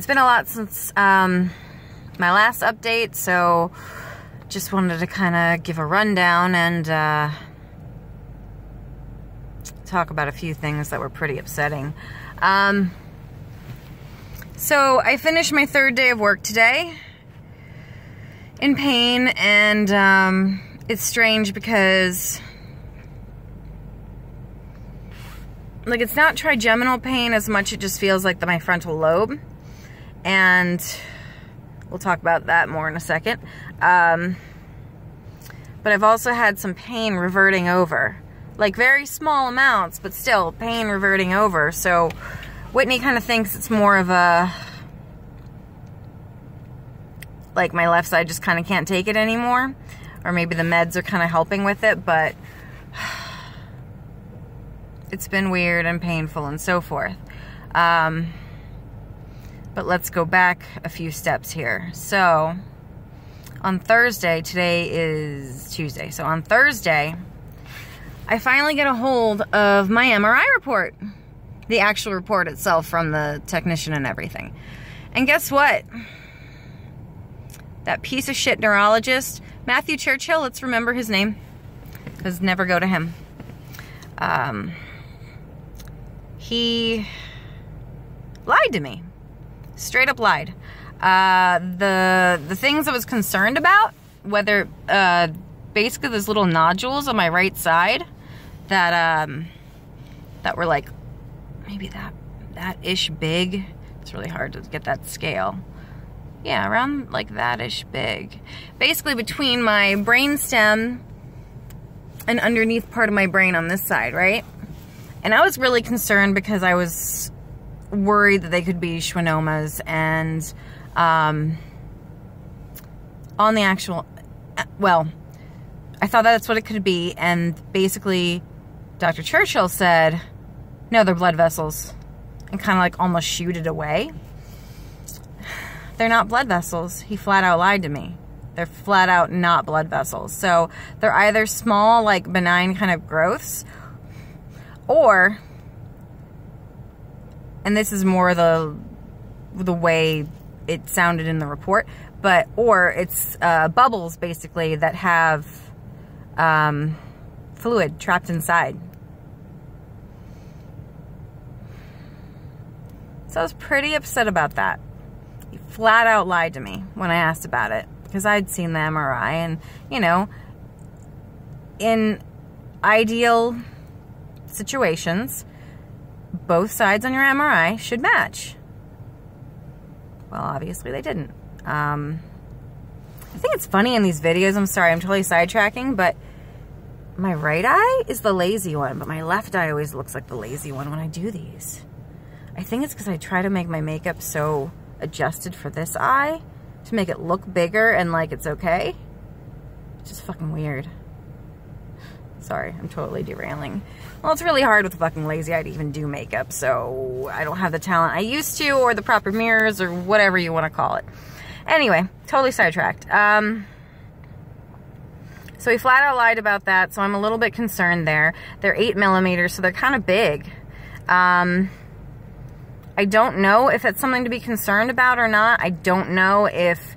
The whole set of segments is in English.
It's been a lot since my last update, so just wanted to kind of give a rundown and talk about a few things that were pretty upsetting. So I finished my third day of work today in pain, and it's strange because like it's not trigeminal pain as much, it just feels like my frontal lobe, and we'll talk about that more in a second. But I've also had some pain reverting over, like very small amounts, but still pain reverting over. So Whitney kind of thinks it's more of a, like my left side just kind of can't take it anymore, or maybe the meds are kind of helping with it, but it's been weird and painful and so forth. But let's go back a few steps here. So on Thursday, today is Tuesday, so on Thursday, I finally get a hold of my MRI report, the actual report itself from the technician and everything. And guess what? That piece of shit neurologist, Matthew Churchill, let's remember his name, because never go to him. He lied to me. Straight up lied. The things I was concerned about, whether basically those little nodules on my right side that that were like maybe that ish big. It's really hard to get that scale. Yeah, around like that ish big. Basically between my brainstem and underneath part of my brain on this side, right? And I was really concerned because I was worried that they could be schwannomas, and on the actual, well, I thought that's what it could be, and basically Dr. Churchill said, no, they're blood vessels, and kind of like almost shooed it away. They're not blood vessels. He flat out lied to me. They're flat out not blood vessels. So they're either small, like benign kind of growths, or, and this is more the way it sounded in the report, but, or it's bubbles basically that have fluid trapped inside. So I was pretty upset about that. He flat out lied to me when I asked about it, because I'd seen the MRI, and, you know, in ideal situations, both sides on your MRI should match. Well, obviously they didn't. I think it's funny in these videos, I'm sorry, I'm totally sidetracking, but my right eye is the lazy one, but my left eye always looks like the lazy one when I do these. I think it's because I try to make my makeup so adjusted for this eye to make it look bigger and like it's okay. It's just fucking weird. Sorry, I'm totally derailing. Well, it's really hard with a fucking lazy eye to even do makeup, so I don't have the talent I used to, or the proper mirrors, or whatever you want to call it. Anyway, totally sidetracked. So he flat out lied about that, so I'm a little bit concerned there. They're 8mm, so they're kind of big. I don't know if it's something to be concerned about or not. I don't know if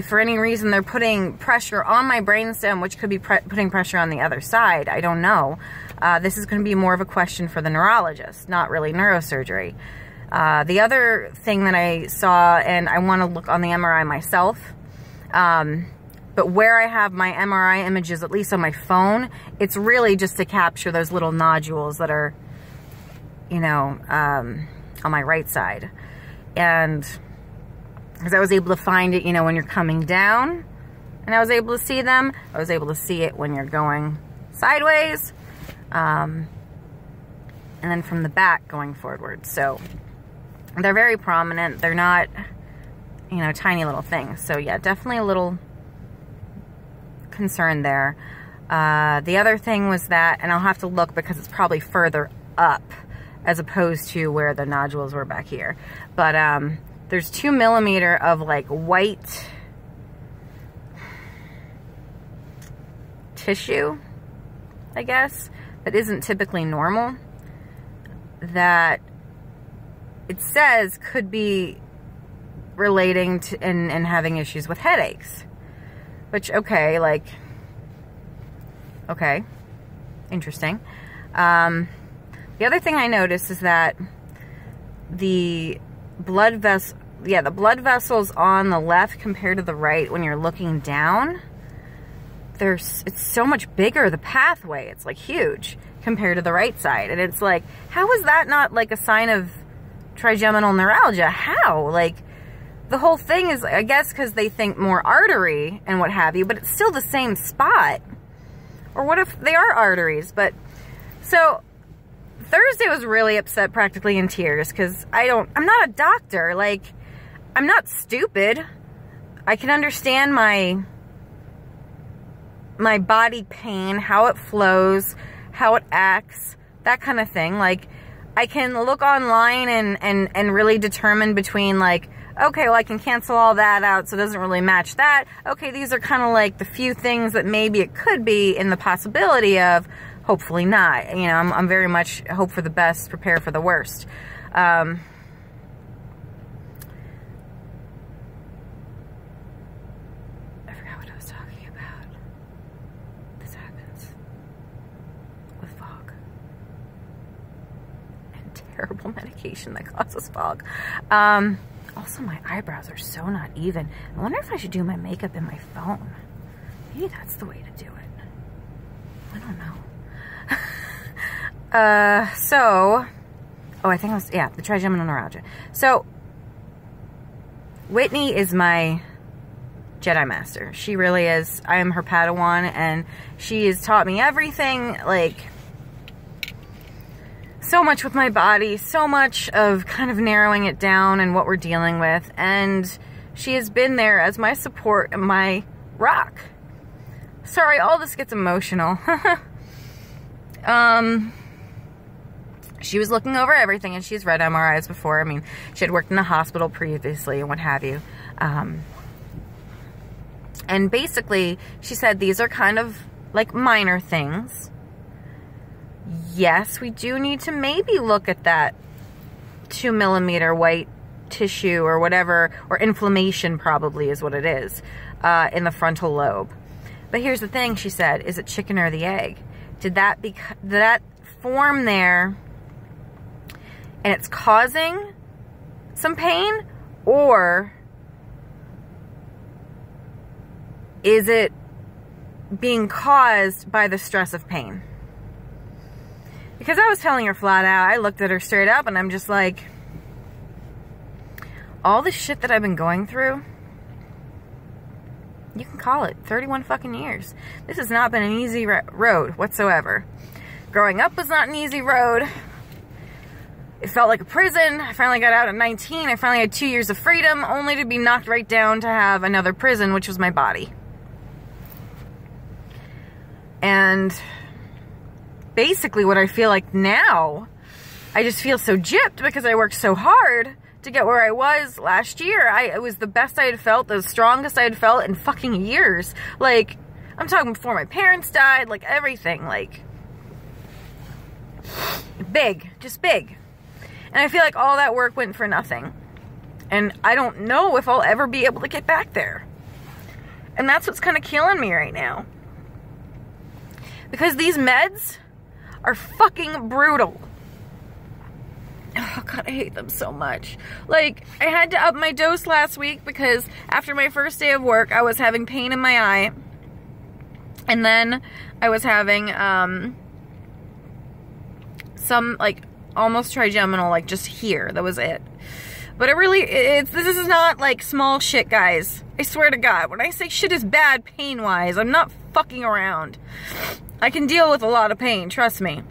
for any reason they're putting pressure on my brainstem, which could be putting pressure on the other side. I don't know. This is going to be more of a question for the neurologist, not really neurosurgery. The other thing that I saw, and I want to look on the MRI myself, but where I have my MRI images, at least on my phone, it's really just to capture those little nodules that are, you know, on my right side. And because I was able to find it, you know, when you're coming down, and I was able to see them. I was able to see it when you're going sideways, and then from the back going forward. So they're very prominent. They're not, you know, tiny little things. So yeah, definitely a little concern there. The other thing was that, and I'll have to look because it's probably further up as opposed to where the nodules were back here. But there's 2mm of like white tissue, I guess, that isn't typically normal, that it says could be relating to and having issues with headaches. Which, okay, like, okay, interesting. The other thing I noticed is that the blood vessels on the left compared to the right, when you're looking down, it's so much bigger, the pathway. It's like huge compared to the right side. And it's like, how is that not like a sign of trigeminal neuralgia? How? Like, the whole thing is, I guess, because they think more artery and what have you, but it's still the same spot. Or what if they are arteries? But, so, Thursday was really upset, practically in tears, because I'm not a doctor. Like, I'm not stupid. I can understand my body pain, how it flows, how it acts, that kind of thing. Like, I can look online and really determine between, like, okay, well, I can cancel all that out, so it doesn't really match that. Okay, these are kind of like the few things that maybe it could be in the possibility of, hopefully not. You know, I'm very much hope for the best, prepare for the worst. I forgot what I was talking about. This happens with fog. And terrible medication that causes fog. Also, my eyebrows are so not even. I wonder if I should do my makeup in my phone. Maybe that's the way to do it. I don't know. I think the trigeminal neuralgia. So, Whitney is my Jedi Master. She really is. I am her Padawan, and she has taught me everything, like, so much with my body, so much of kind of narrowing it down and what we're dealing with. And she has been there as my support and my rock. Sorry, all this gets emotional. She was looking over everything, and she's read MRIs before. I mean, she had worked in a hospital previously and what have you. And basically, she said these are kind of like minor things. Yes, we do need to maybe look at that 2 millimeter white tissue or whatever, or inflammation probably is what it is, in the frontal lobe. But here's the thing, she said, is it chicken or the egg? Did that form there and it's causing some pain, or is it being caused by the stress of pain? Because I was telling her flat out, I looked at her straight up and I'm just like, all the shit that I've been going through, you can call it 31 fucking years. This has not been an easy road whatsoever. Growing up was not an easy road. It felt like a prison. I finally got out at 19. I finally had 2 years of freedom, only to be knocked right down to have another prison, which was my body. And basically what I feel like now, I just feel so gypped because I worked so hard to get where I was last year. It was the best I had felt, the strongest I had felt in fucking years. Like, I'm talking before my parents died, like everything, like, big, just big. And I feel like all that work went for nothing. And I don't know if I'll ever be able to get back there. And that's what's kind of killing me right now. Because these meds are fucking brutal. Oh God, I hate them so much. Like, I had to up my dose last week because after my first day of work, I was having pain in my eye. And then I was having some, like, almost trigeminal, like, just here. That was it. But this is not, like, small shit, guys. I swear to God. When I say shit is bad pain-wise, I'm not fucking around. I can deal with a lot of pain, trust me.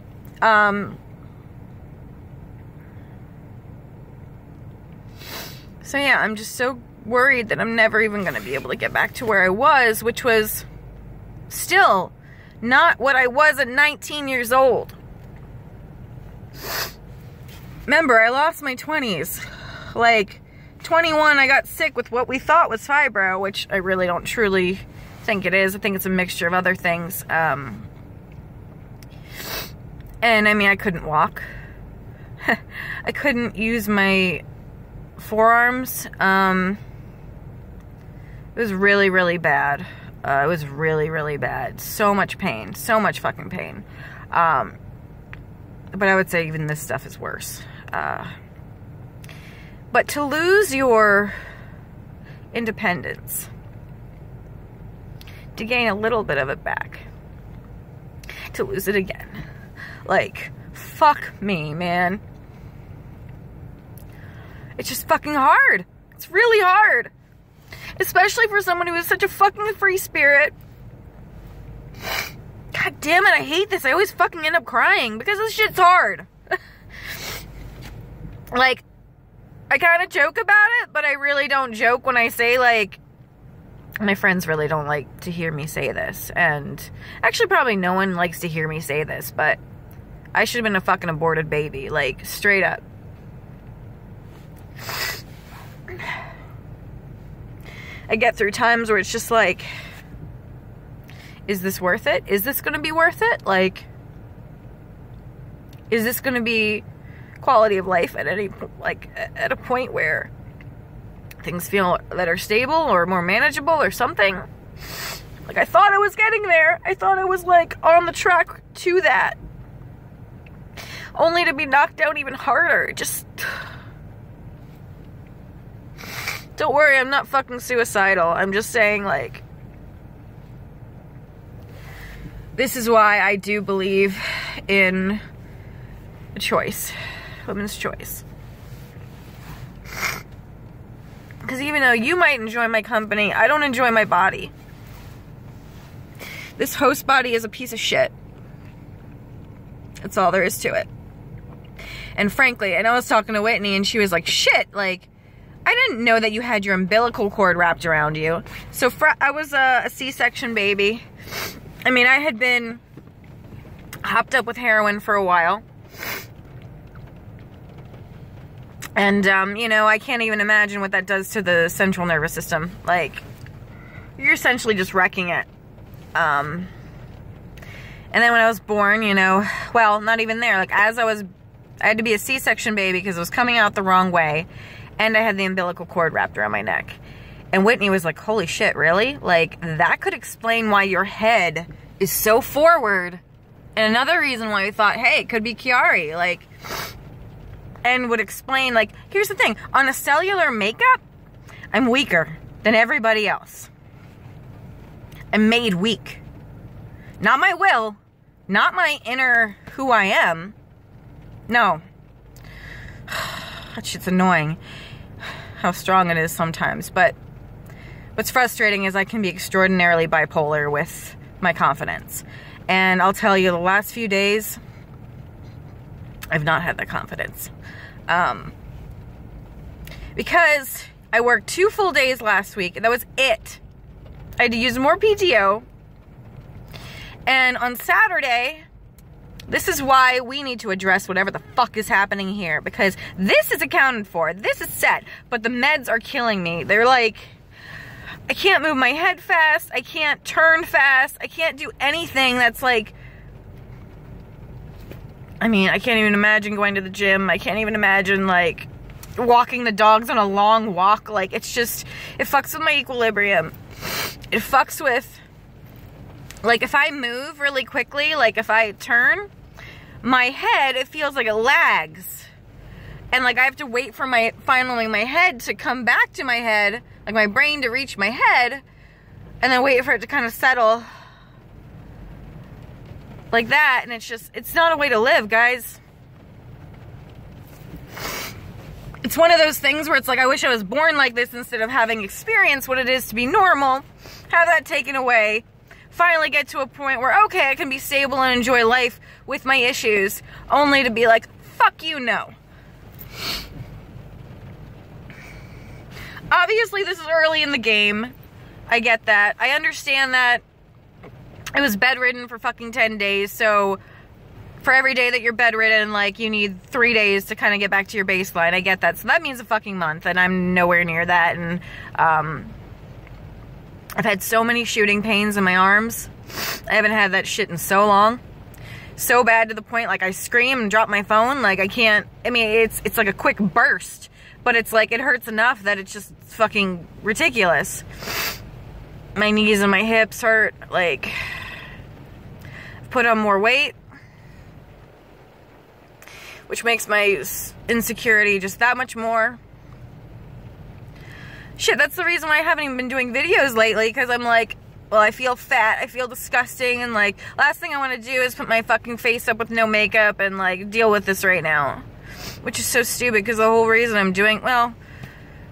So yeah, I'm just so worried that I'm never even going to be able to get back to where I was, which was still not what I was at 19 years old. Remember, I lost my 20s. Like, 21, I got sick with what we thought was fibro, which I really don't truly think it is. I think it's a mixture of other things. And I mean, I couldn't walk. I couldn't use my forearms. It was really, really bad. It was really, really bad. So much pain. So much fucking pain. But I would say even this stuff is worse. But to lose your independence, to gain a little bit of it back, to lose it again. Like, fuck me, man. It's just fucking hard. It's really hard. Especially for someone who is such a fucking free spirit. God damn it, I hate this. I always fucking end up crying because this shit's hard. Like, I kind of joke about it, but I really don't joke when I say, like, my friends really don't like to hear me say this. And actually, probably no one likes to hear me say this, but I should have been a fucking aborted baby. Like, straight up. I get through times where it's just like, is this worth it? Is this going to be worth it? Like, is this going to be quality of life at any, like, at a point where things feel that are stable or more manageable or something? Like, I thought I was getting there. I thought I was, like, on the track to that. Only to be knocked down even harder. Just... Don't worry, I'm not fucking suicidal. I'm just saying, like, this is why I do believe in a choice. Women's choice. Because even though you might enjoy my company, I don't enjoy my body. This host body is a piece of shit. That's all there is to it. And frankly, and I was talking to Whitney and she was like, shit, like, I didn't know that you had your umbilical cord wrapped around you. So I was a C-section baby. I mean, I had been hopped up with heroin for a while. And, you know, I can't even imagine what that does to the central nervous system. Like, you're essentially just wrecking it. And then when I was born, you know, well, not even there. Like, I had to be a C-section baby because it was coming out the wrong way. And I had the umbilical cord wrapped around my neck. And Whitney was like, holy shit, really? Like, that could explain why your head is so forward. And another reason why we thought, hey, it could be Chiari. Like, and would explain, like, here's the thing. On a cellular makeup, I'm weaker than everybody else. I'm made weak. Not my will. Not my inner who I am. No. That shit's annoying. How strong it is sometimes. But what's frustrating is I can be extraordinarily bipolar with my confidence. And I'll tell you, the last few days, I've not had that confidence. Because I worked 2 full days last week, and that was it. I had to use more PTO. And on Saturday, this is why we need to address whatever the fuck is happening here. Because this is accounted for. This is set. But the meds are killing me. They're like, I can't move my head fast. I can't turn fast. I can't do anything that's like... I mean, I can't even imagine going to the gym. I can't even imagine, like, walking the dogs on a long walk. Like, it's just... It fucks with my equilibrium. It fucks with... Like, if I move really quickly, like, if I turn, my head, it feels like it lags. And, like, I have to wait for finally my head to come back to my head, like, my brain to reach my head, and then wait for it to kind of settle like that. And it's just, it's not a way to live, guys. It's one of those things where it's like, I wish I was born like this instead of having experienced what it is to be normal, have that taken away, finally get to a point where, okay, I can be stable and enjoy life with my issues, only to be like, fuck you, no. Obviously, this is early in the game. I get that. I understand that I was bedridden for fucking 10 days, so for every day that you're bedridden, like, you need 3 days to kind of get back to your baseline. I get that. So that means a fucking month, and I'm nowhere near that, and, I've had so many shooting pains in my arms. I haven't had that shit in so long. So bad to the point, like, I scream and drop my phone. Like, I can't, I mean, it's like a quick burst. But it's like, it hurts enough that it's just fucking ridiculous. My knees and my hips hurt. Like, I've put on more weight, which makes my insecurity just that much more. Shit, that's the reason why I haven't even been doing videos lately, because I'm like, well, I feel fat, I feel disgusting, and like, last thing I want to do is put my fucking face up with no makeup and like, deal with this right now. Which is so stupid, because the whole reason I'm doing, well,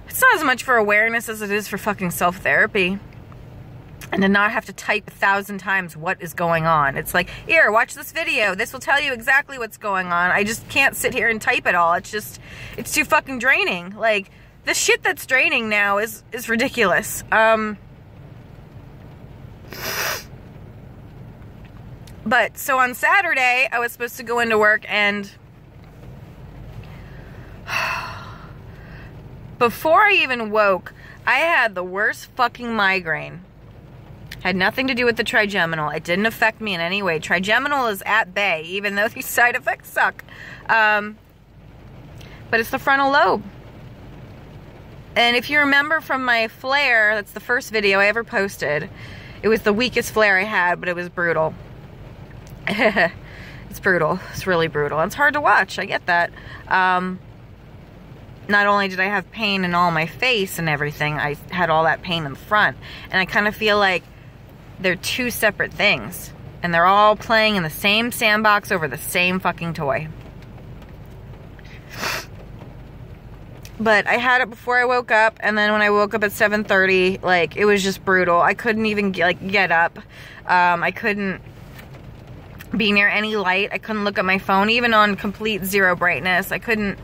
it's not as much for awareness as it is for fucking self-therapy. And to not have to type 1,000 times what is going on. It's like, here, watch this video. This will tell you exactly what's going on. I just can't sit here and type it all. It's just, it's too fucking draining. Like, the shit that's draining now is ridiculous. But, so on Saturday, I was supposed to go into work, and before I even woke, I had the worst fucking migraine. Had nothing to do with the trigeminal. It didn't affect me in any way. Trigeminal is at bay, even though these side effects suck. But it's the frontal lobe. And if you remember from my flare, that's the first video I ever posted. It was the weakest flare I had, but it was brutal. It's brutal. It's really brutal. It's hard to watch. I get that. Not only did I have pain in all my face and everything, I had all that pain in the front. And I kind of feel like they're two separate things. And they're all playing in the same sandbox over the same fucking toy. But I had it before I woke up, and then when I woke up at 7:30, like, it was just brutal. I couldn't even, get up. I couldn't be near any light. I couldn't look at my phone, even on complete zero brightness. I couldn't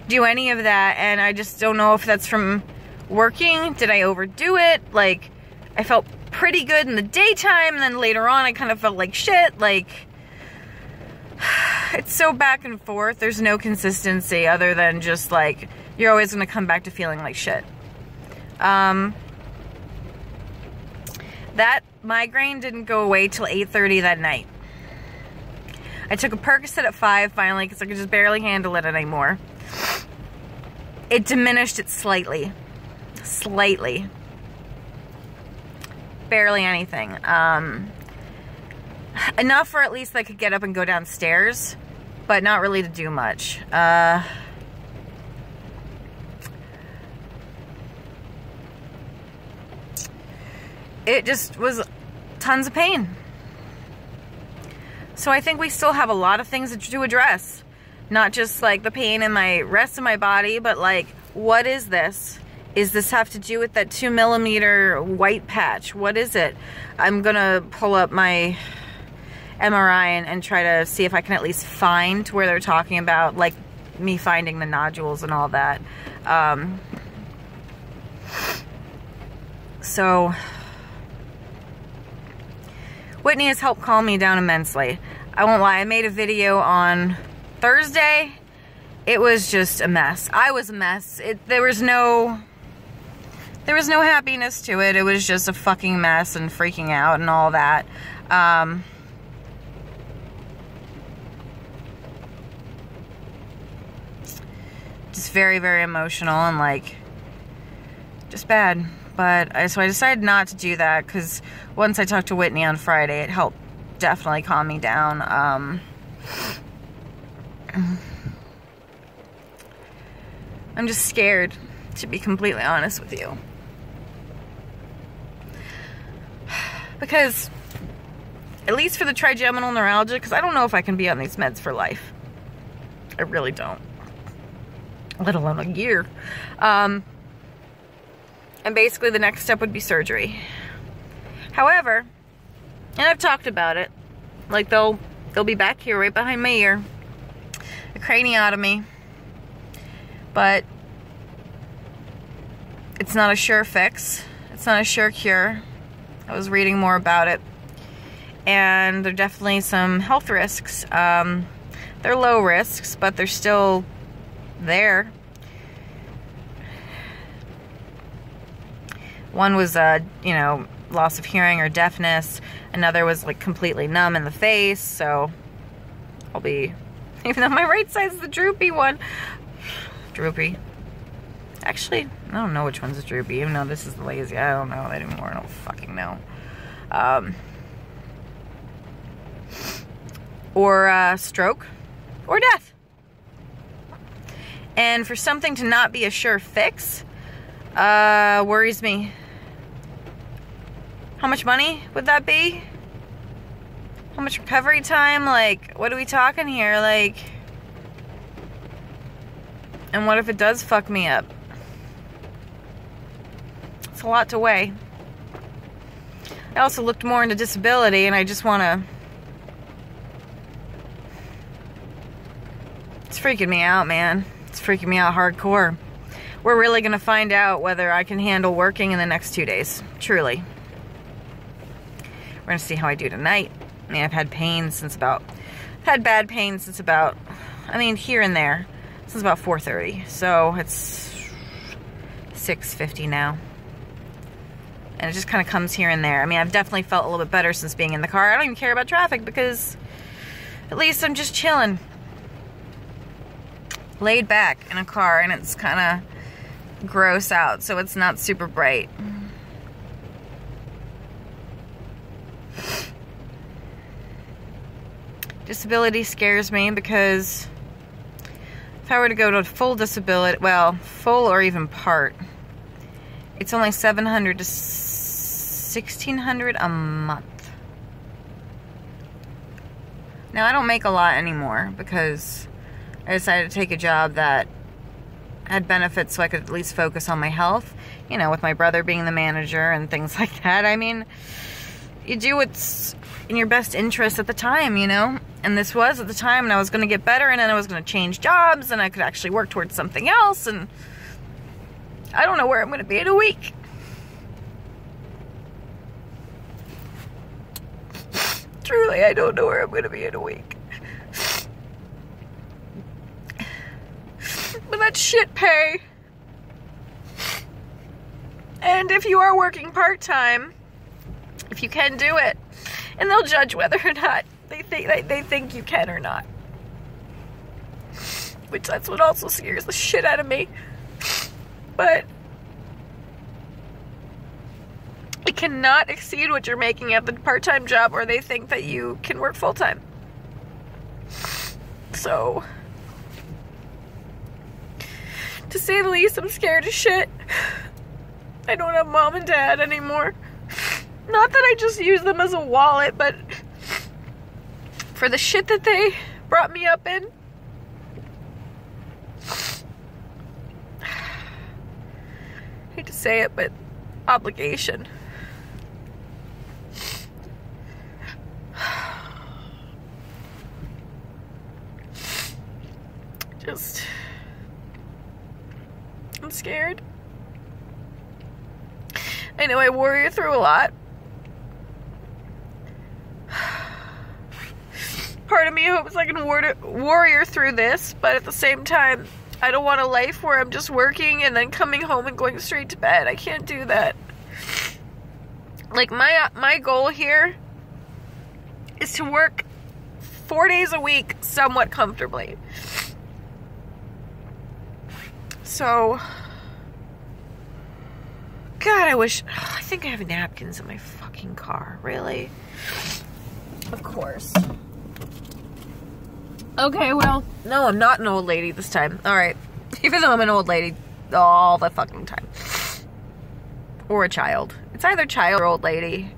do any of that, and I just don't know if that's from working. Did I overdo it? Like, I felt pretty good in the daytime, and then later on I kind of felt like shit. Like, it's so back and forth. There's no consistency other than just like, you're always going to come back to feeling like shit. That migraine didn't go away till 8:30 that night. I took a Percocet at 5 finally, because I could just barely handle it anymore. It diminished it slightly. Slightly. Barely anything. Enough for at least I could get up and go downstairs, but not really to do much. It just was tons of pain. So I think we still have a lot of things to address. Not just like the pain in my rest of my body, but like, what is this? Is this have to do with that 2mm white patch? What is it? I'm gonna pull up my MRI and try to see if I can at least find where they're talking about, like, me finding the nodules and all that. So Whitney has helped calm me down immensely. I won't lie, I made a video on Thursday. It was just a mess. I was a mess. There was no happiness to it. It was just a fucking mess and freaking out and all that. Just very, very emotional and like, just bad. But so I decided not to do that, because once I talked to Whitney on Friday, it helped definitely calm me down. I'm just scared, to be completely honest with you. Because, at least for the trigeminal neuralgia, because I don't know if I can be on these meds for life. I really don't. Let alone a year. And basically the next step would be surgery. However, and I've talked about it, like they'll be back here right behind my ear. A craniotomy. But it's not a sure fix. It's not a sure cure. I was reading more about it. And there are definitely some health risks. They're low risks, but they're still there. One was, you know, loss of hearing or deafness. Another was like completely numb in the face. So I'll be, even though my right side is the droopy one. Droopy. Actually, I don't know which one's droopy, even though this is lazy. I don't know anymore. I don't fucking know. Or stroke or death. And for something to not be a sure fix, worries me. How much money would that be? How much recovery time? Like, what are we talking here? Like, and what if it does fuck me up? It's a lot to weigh. I also looked more into disability, and I just want to... It's freaking me out, man. It's freaking me out hardcore. We're really going to find out whether I can handle working in the next 2 days. Truly. We're going to see how I do tonight. I mean, I've had pain since about... I've had bad pain since about... I mean, here and there. Since about 4:30. So, it's 6:50 now. And it just kind of comes here and there. I mean, I've definitely felt a little bit better since being in the car. I don't even care about traffic because at least I'm just chilling. Laid back in a car, and it's kind of gross out, so it's not super bright. Disability scares me because if I were to go to full disability, well, full or even part, it's only $700 to $1,600 a month. Now, I don't make a lot anymore because I decided to take a job that had benefits so I could at least focus on my health. You know, with my brother being the manager and things like that. I mean, you do what's in your best interest at the time, you know? And this was at the time, and I was going to get better, and then I was going to change jobs, and I could actually work towards something else, and I don't know where I'm going to be in a week. Truly, I don't know where I'm going to be in a week. But that's shit pay. And if you are working part-time, if you can do it, and they'll judge whether or not they think you can or not. Which that's what also scares the shit out of me. But it cannot exceed what you're making at the part-time job, or they think that you can work full-time. So, to say the least, I'm scared as shit. I don't have mom and dad anymore. Not that I just use them as a wallet, but for the shit that they brought me up in. Hate to say it, but obligation. Just, I'm scared. I know I warrior through a lot. Part of me hopes I can warrior through this, but at the same time, I don't want a life where I'm just working and then coming home and going straight to bed. I can't do that. Like, my goal here is to work 4 days a week somewhat comfortably. So, God, I wish, I think I have napkins in my fucking car. Really? Of course. Okay, well, no, I'm not an old lady this time. Alright. Even though I'm an old lady all the fucking time. Or a child. It's either child or old lady.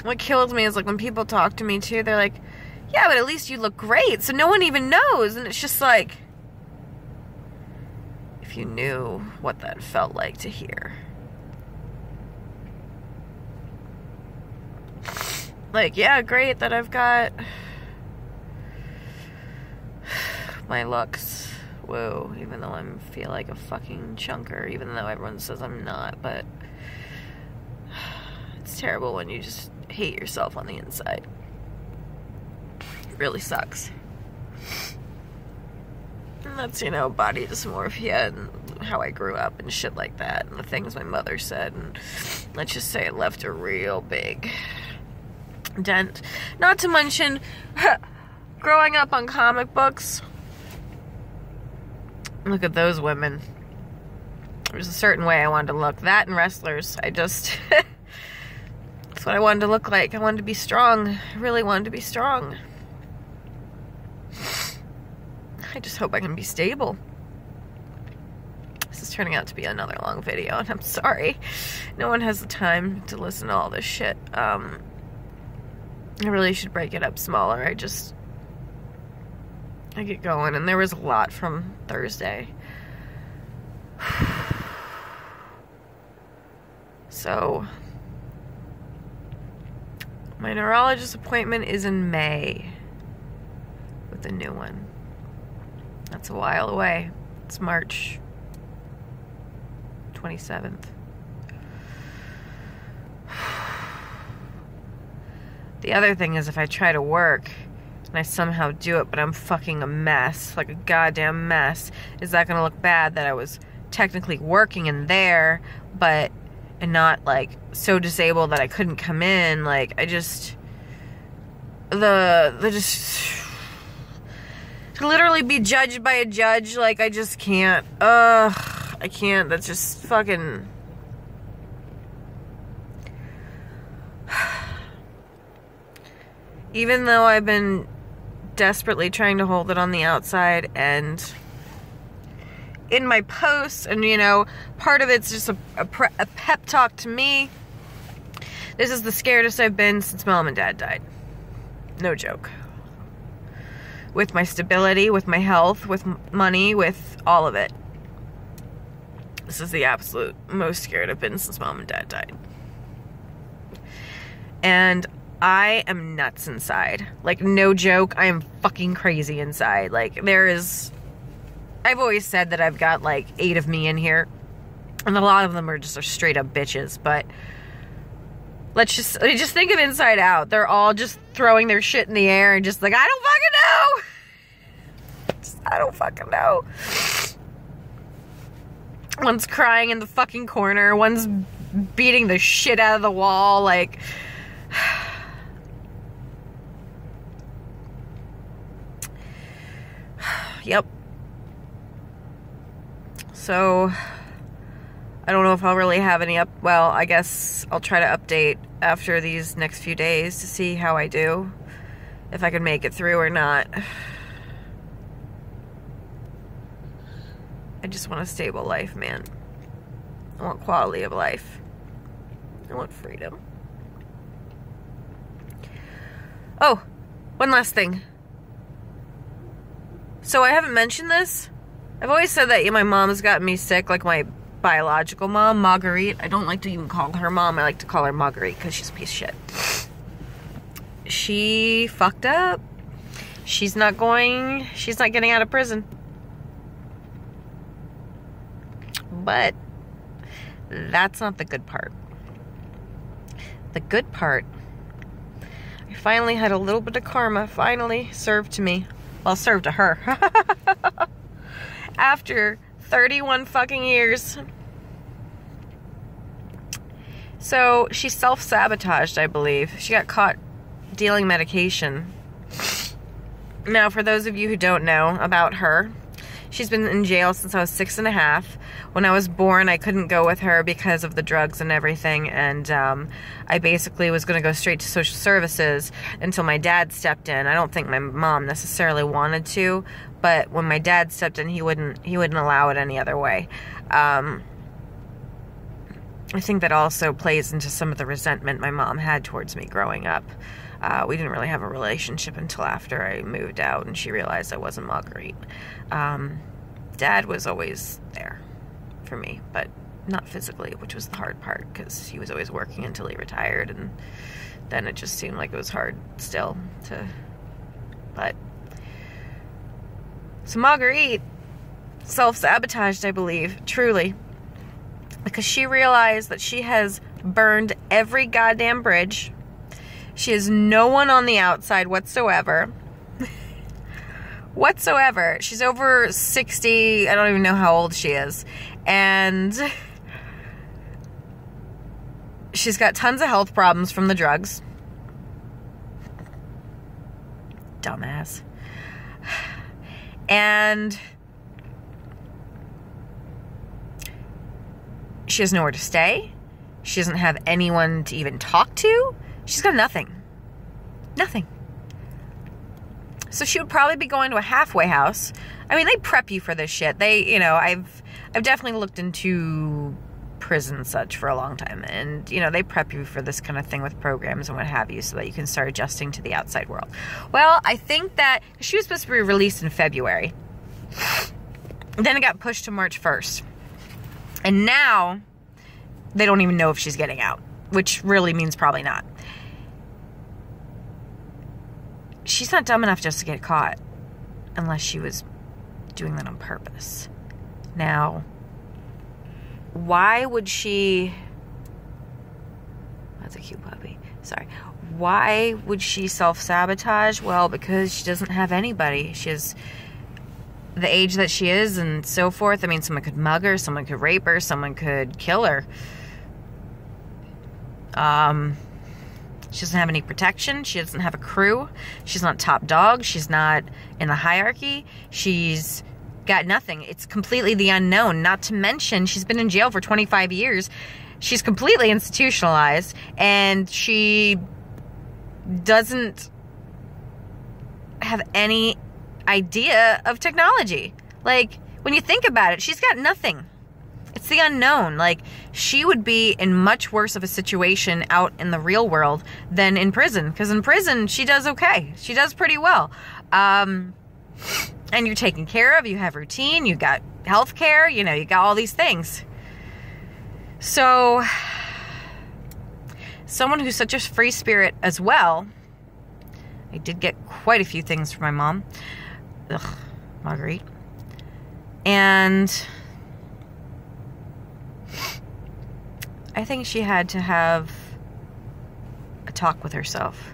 What kills me is, like, when people talk to me, too, they're like, yeah, but at least you look great, so no one even knows. And it's just like, if you knew what that felt like to hear. Like, yeah, great that I've got my looks. Whoa, even though I feel like a fucking chunker, even though everyone says I'm not, but it's terrible when you just hate yourself on the inside. It really sucks. And that's, you know, body dysmorphia and how I grew up and shit like that, and the things my mother said, and let's just say it left a real big dent. Not to mention growing up on comic books. Look at those women. There's a certain way I wanted to look. That and wrestlers. I just... That's what I wanted to look like. I wanted to be strong. I really wanted to be strong. I just hope I can be stable. This is turning out to be another long video, and I'm sorry. No one has the time to listen to all this shit. I really should break it up smaller. I get going, and there was a lot from Thursday. So, my neurologist appointment is in May with the new one. That's a while away. It's March 27th. The other thing is, if I try to work and I somehow do it, but I'm fucking a mess, like a goddamn mess, is that gonna look bad that I was technically working in there, but and not like so disabled that I couldn't come in? Like, I just to literally be judged by a judge, like, I just can't. I can't. That's just fucking... Even though I've been desperately trying to hold it on the outside, and in my posts, and, you know, part of it's just a pep talk to me. This is the scaredest I've been since Mom and Dad died. No joke. With my stability, with my health, with money, with all of it. This is the absolute most scared I've been since Mom and Dad died. And I am nuts inside. Like, no joke, I am fucking crazy inside. Like, I've always said that I've got like 8 of me in here. And a lot of them are just straight up bitches, but let's just think of Inside Out. They're all just throwing their shit in the air and just like, I don't fucking know. One's crying in the fucking corner. One's beating the shit out of the wall. Like, yep. So, I don't know if I'll really have any well, I guess I'll try to update after these next few days to see how I do. If I can make it through or not. I just want a stable life, man. I want quality of life. I want freedom. Oh, one last thing. So I haven't mentioned this. I've always said that my mom has gotten me sick, like my biological mom, Marguerite. I don't like to even call her mom. I like to call her Marguerite because she's a piece of shit. She fucked up. She's not getting out of prison. But that's not the good part. The good part, I finally had a little bit of karma finally served to me. Well, served to her. After 31 fucking years. So, she self-sabotaged, I believe. She got caught dealing medication. Now, for those of you who don't know about her, she's been in jail since I was 6.5. When I was born, I couldn't go with her because of the drugs and everything, and I basically was going to go straight to social services until my dad stepped in. I don't think my mom necessarily wanted to, but when my dad stepped in, he wouldn't allow it any other way. I think that also plays into some of the resentment my mom had towards me growing up. We didn't really have a relationship until after I moved out and she realized I wasn't Marguerite. Dad was always there for me, but not physically, which was the hard part because he was always working until he retired, and then it just seemed like it was hard still to, but. So Marguerite self-sabotaged, I believe, truly, because she realized that she has burned every goddamn bridge. She has no one on the outside whatsoever. Whatsoever. She's over 60. I don't even know how old she is. And she's got tons of health problems from the drugs. Dumbass. And She has nowhere to stay. She doesn't have anyone to even talk to. She's got nothing. Nothing. So she would probably be going to a halfway house. I mean, they prep you for this shit. They, you know, I've definitely looked into prison and such for a long time. And, you know, they prep you for this kind of thing with programs and what have you so that you can start adjusting to the outside world. Well, I think that she was supposed to be released in February. Then it got pushed to March 1st. And now they don't even know if she's getting out, which really means probably not. She's not dumb enough just to get caught unless she was doing that on purpose. Now, why would she... That's a cute puppy. Sorry. Why would she self-sabotage? Well, because she doesn't have anybody. She has the age that she is and so forth. I mean, someone could mug her, someone could rape her, someone could kill her. She doesn't have any protection. She doesn't have a crew. She's not top dog. She's not in the hierarchy. She's got nothing. It's completely the unknown. Not to mention, she's been in jail for 25 years. She's completely institutionalized, and she doesn't have any idea of technology. Like, when you think about it, she's got nothing. It's the unknown. Like, she would be in much worse of a situation out in the real world than in prison. Because in prison, she does okay. She does pretty well. And you're taken care of. You have routine. You got health care. You know, you got all these things. So, someone who's such a free spirit as well. I did get quite a few things from my mom. Ugh, Marguerite. And I think she had to have a talk with herself.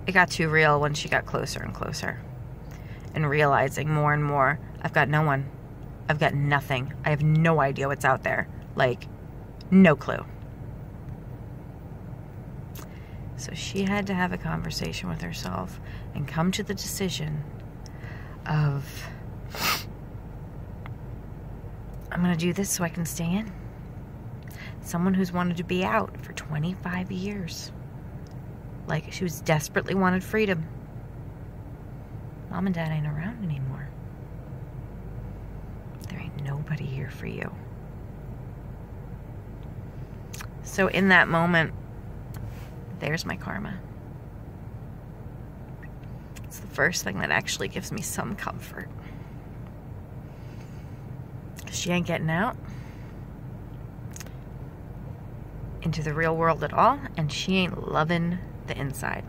It got too real when she got closer and closer. And realizing more and more, I've got no one. I've got nothing. I have no idea what's out there. Like, no clue. So she had to have a conversation with herself and come to the decision of, I'm going to do this so I can stay in. Someone who's wanted to be out for 25 years. Like, she was desperately wanted freedom. Mom and Dad ain't around anymore. There ain't nobody here for you. So in that moment, there's my karma. It's the first thing that actually gives me some comfort. She ain't getting out into the real world at all, and she ain't loving the inside.